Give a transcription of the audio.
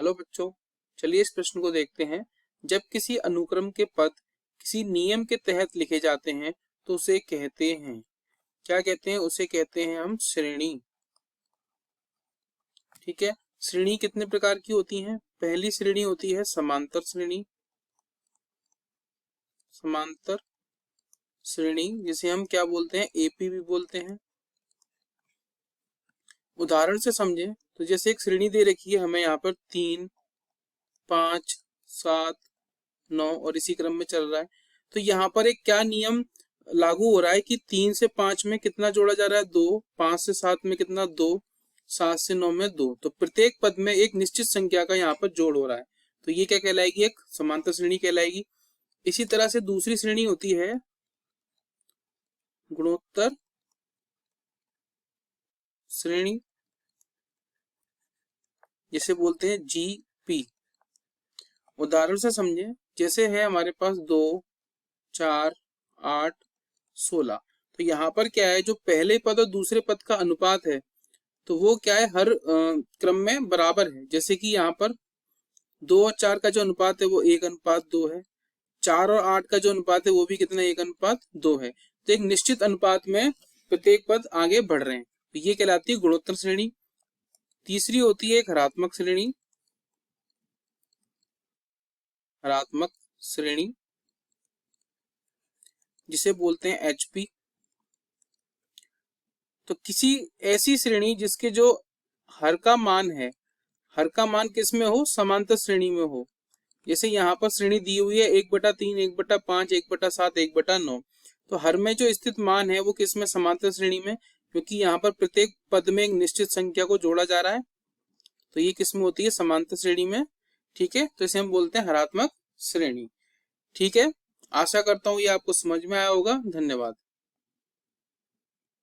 Hello बच्चों, चलिए इस प्रश्न को देखते हैं। जब किसी अनुक्रम के पद किसी नियम के तहत लिखे जाते हैं तो उसे कहते हैं, क्या कहते हैं? उसे कहते हैं हम श्रेणी। ठीक है, श्रेणी कितने प्रकार की होती है? पहली श्रेणी होती है समांतर श्रेणी। समांतर श्रेणी जिसे हम क्या बोलते हैं? एपी भी बोलते हैं। उदाहरण से समझें तो जैसे एक श्रेणी दे रखी है हमें यहाँ पर 3, 5, 7, 9 और इसी क्रम में चल रहा है। तो यहाँ पर एक क्या नियम लागू हो रहा है कि 3 से 5 में कितना जोड़ा जा रहा है? 2। 5 से 7 में कितना? 2। 7 से 9 में 2। तो प्रत्येक पद में एक निश्चित संख्या का यहाँ पर जोड़ हो रहा है, तो ये क्या कहलाएगी? एक समांतर श्रेणी कहलाएगी। इसी तरह से दूसरी श्रेणी होती है गुणोत्तर श्रेणी, जिसे बोलते हैं जीपी। उदाहरण से समझें, जैसे है हमारे पास 2, 4, 8, 16। तो यहाँ पर क्या है, जो पहले पद और दूसरे पद का अनुपात है तो वो क्या है, हर क्रम में बराबर है। जैसे कि यहाँ पर 2 और 4 का जो अनुपात है वो 1:2 है। 4 और 8 का जो अनुपात है वो भी कितना? 1:2 है। तो एक निश्चित अनुपात में प्रत्येक पद आगे बढ़ रहे हैं, तो ये कहलाती है गुणोत्तर श्रेणी। तीसरी होती है एक हरात्मक श्रेणी। हरात्मक श्रेणी जिसे बोलते हैं एचपी। तो किसी ऐसी श्रेणी जिसके जो हर का मान है, हर का मान किस में हो? समांतर श्रेणी में हो। जैसे यहाँ पर श्रेणी दी हुई है 1/3, 1/5, 1/7, 1/9। तो हर में जो स्थित मान है वो किस में? समांतर श्रेणी में, क्योंकि यहाँ पर प्रत्येक पद में एक निश्चित संख्या को जोड़ा जा रहा है, तो ये किस में होती है? समांतर श्रेणी में। ठीक है, तो इसे हम बोलते हैं हरात्मक श्रेणी। ठीक है, आशा करता हूँ ये आपको समझ में आया होगा। धन्यवाद।